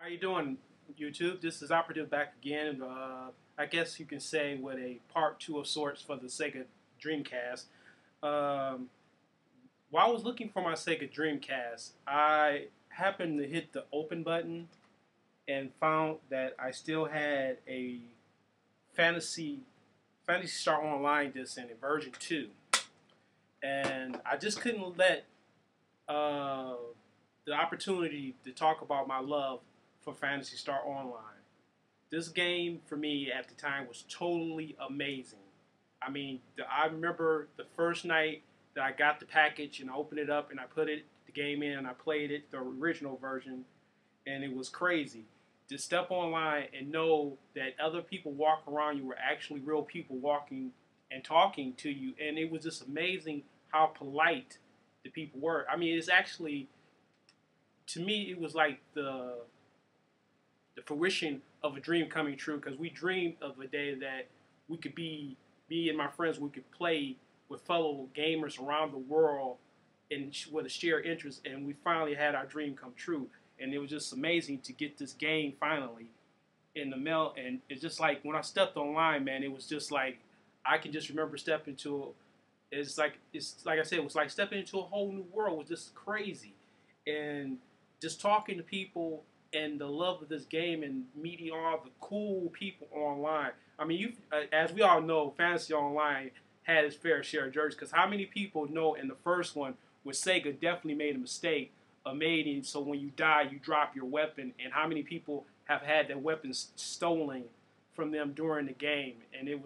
How you doing, YouTube? This is Operative back again. I guess you can say with a part two of sorts for the Sega Dreamcast. Um, while I was looking for my Sega Dreamcast, I happened to hit the open button and found that I still had a Fantasy Fantasy Star Online disc in it, version 2. And I just couldn't let uh, the opportunity to talk about my love for Fantasy Star Online. This game for me at the time was totally amazing. I mean, I remember the first night that I got the package and I opened it up and I put the game in and I played it, the original version, and it was crazy. To step online and know that other people walk around you were actually real people walking and talking to you, and it was just amazing how polite the people were. I mean, it's actually, to me, it was like the fruition of a dream coming true, because we dreamed of a day that we could be me and my friends, we could play with fellow gamers around the world and with a shared interest, and we finally had our dream come true. And it was just amazing to get this game finally in the mail. And it's just like when I stepped online, man, it was just like I can just remember stepping to it's like I said, it was like stepping into a whole new world. It was just crazy, and just talking to people and the love of this game and meeting all the cool people online. I mean, as we all know, Fantasy Online had its fair share of jerks. Because how many people know in the first one where Sega definitely made a mistake of making so when you die you drop your weapon, and how many people have had their weapons stolen from them during the game? And it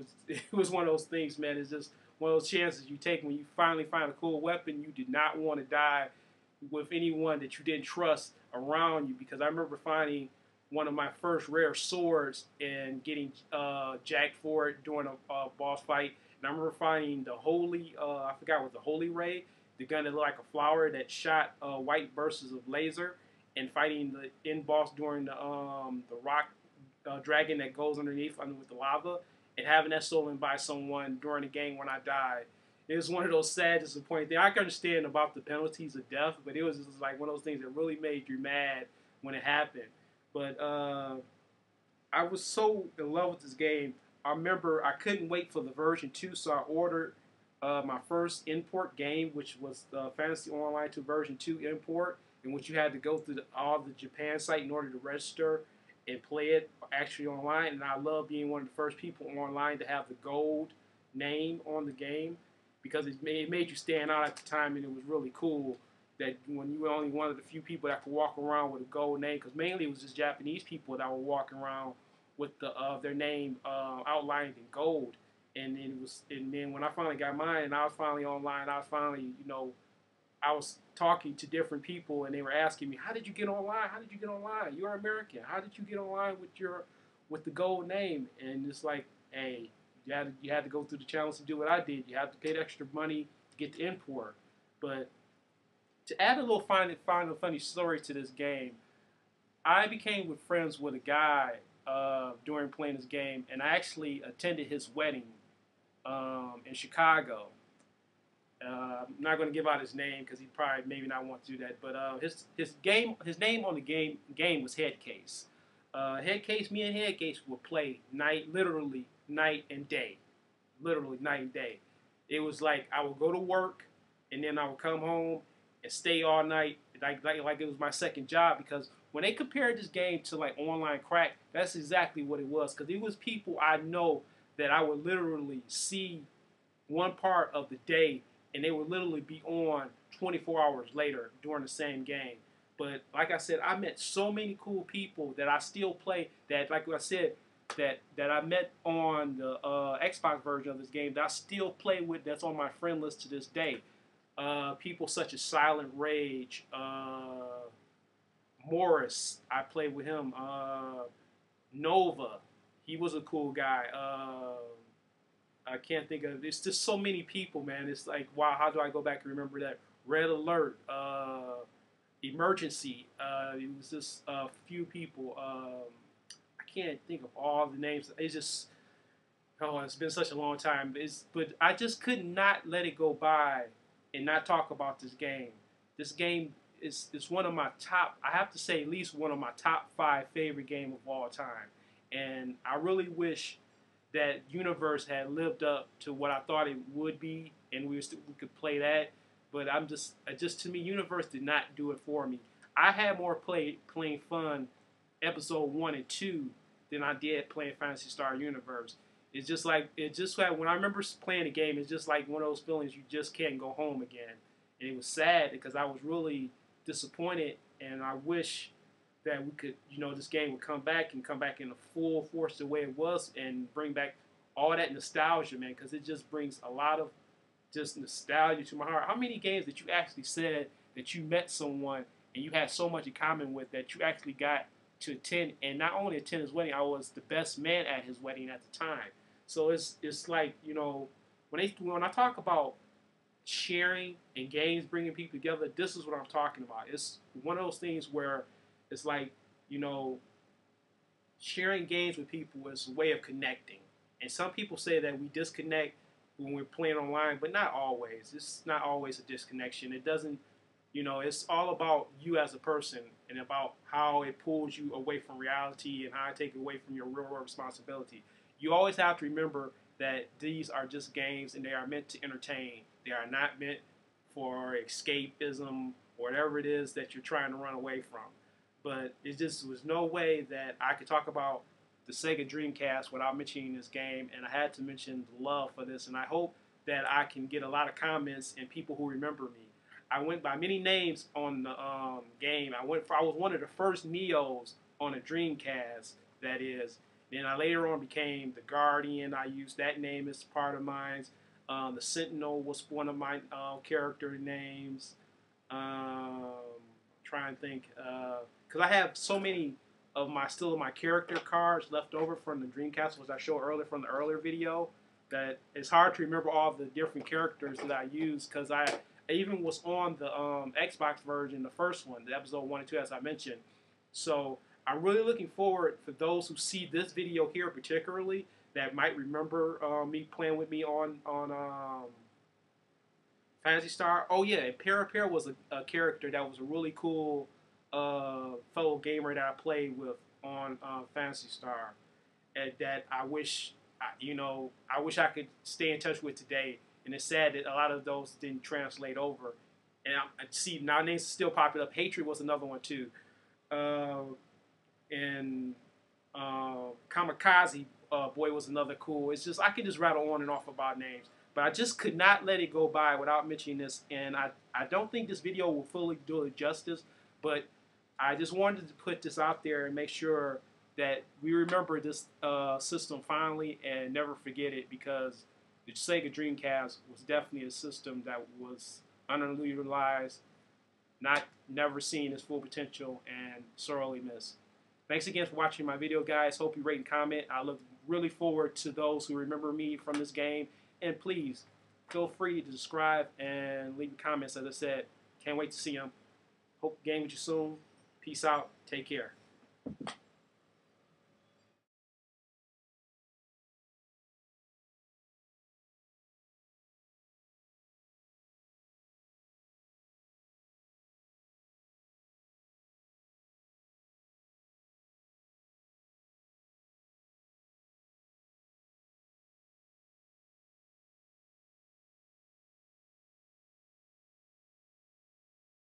was one of those things, man. It's just one of those chances you take when you finally find a cool weapon. You did not want to die with anyone that you didn't trust around you, because I remember finding one of my first rare swords and getting jacked for it during a boss fight. And I remember finding the holy, I forgot what the holy ray, the gun that looked like a flower that shot white bursts of laser, and fighting the end boss during the rock dragon that goes underneath with the lava, and having that stolen by someone during the game when I died. It was one of those sad, disappointing things. I can understand about the penalties of death, but it was just like one of those things that really made you mad when it happened. But I was so in love with this game. I remember I couldn't wait for the version 2, so I ordered my first import game, which was the Fantasy Online 2 version 2 import, in which you had to go through all the Japan site in order to register and play it actually online. And I love being one of the first people online to have the gold name on the game, because it made you stand out at the time, and it was really cool that when you were only one of the few people that could walk around with a gold name, because mainly it was just Japanese people that were walking around with their name outlined in gold. And then when I finally got mine and I was finally online, I was finally, I was talking to different people, and they were asking me, "How did you get online? How did you get online? You're American. How did you get online with the gold name?" And it's like, hey, you had to go through the challenge to do what I did. You had to pay the extra money to get the import. But to add a little funny story to this game, I became friends with a guy during playing this game, and I actually attended his wedding in Chicago. I'm not going to give out his name because he probably maybe not want to do that. But his name on the game was Headcase. Headcase, me and Headcase would play literally night and day, literally night and day. It was like I would go to work, and then I would come home and stay all night, like it was my second job. Because when they compared this game to like online crack, that's exactly what it was. Because it was people I know that I would literally see one part of the day, and they would literally be on 24 hours later during the same game. But like I said, I met so many cool people that I still play. That, like I said, that I met on the Xbox version of this game that I still play with. That's on my friend list to this day. People such as Silent Rage, Morris. I played with him. Nova. He was a cool guy. I can't think of. It's just so many people, man. It's like, wow, how do I go back and remember that? Red Alert, Emergency. It was just a few people. I can't think of all the names. It's just, oh, it's been such a long time. But I just could not let it go by and not talk about this game. This game, it's one of my top. I have to say at least one of my top 5 favorite game of all time, and I really wish that Universe had lived up to what I thought it would be, and we could play that. But just to me, Universe did not do it for me. I had more playing fun episode 1 and 2 than I did playing Phantasy Star Universe. It's just like when I remember playing the game, it's just like one of those feelings you just can't go home again. And it was sad because I was really disappointed, and I wish that we could, this game would come back and come back in the full force the way it was and bring back all that nostalgia, man, because it just brings a lot of just nostalgia to my heart. How many games that you actually said that you met someone and you had so much in common with that you actually got to attend, and not only attend his wedding, I was the best man at his wedding at the time. So it's like, when I talk about sharing and games bringing people together, this is what I'm talking about. It's one of those things where it's like, sharing games with people is a way of connecting. And some people say that we disconnect when we're playing online, but not always. It's not always a disconnection. It doesn't, it's all about you as a person and about how it pulls you away from reality and how it takes away from your real world responsibility. You always have to remember that these are just games and they are meant to entertain. They are not meant for escapism or whatever it is that you're trying to run away from. But it just was no way that I could talk about the Sega Dreamcast without mentioning this game, and I had to mention the love for this, and I hope that I can get a lot of comments and people who remember me. I went by many names on the game. I was one of the first Neos on a Dreamcast, that is. Then I later on became the Guardian. I used that name as part of mine. The Sentinel was one of my character names. Trying to think, because I have so many of my character cards left over from the Dreamcast, which I showed earlier from the earlier video, that it's hard to remember all the different characters that I used, because I even was on the Xbox version, the first one, the episode 1 and 2, as I mentioned. So I'm really looking forward for those who see this video here particularly that might remember me playing with me on Phantasy Star. Oh yeah, Para was a character that was a really cool fellow gamer that I played with on Phantasy Star, and that I wish I could stay in touch with today. And it's sad that a lot of those didn't translate over. And I see now names are still popping up. Hatred was another one too, and Kamikaze Boy was another cool. It's just I could just rattle on and off about names. But I just could not let it go by without mentioning this, and I don't think this video will fully do it justice, but I just wanted to put this out there and make sure that we remember this system finally and never forget it, because the Sega Dreamcast was definitely a system that was underutilized, never seen its full potential, and sorely missed. Thanks again for watching my video, guys. Hope you rate and comment. I look really forward to those who remember me from this game. And please, feel free to subscribe and leave comments. As I said, can't wait to see them. Hope to game with you soon. Peace out. Take care.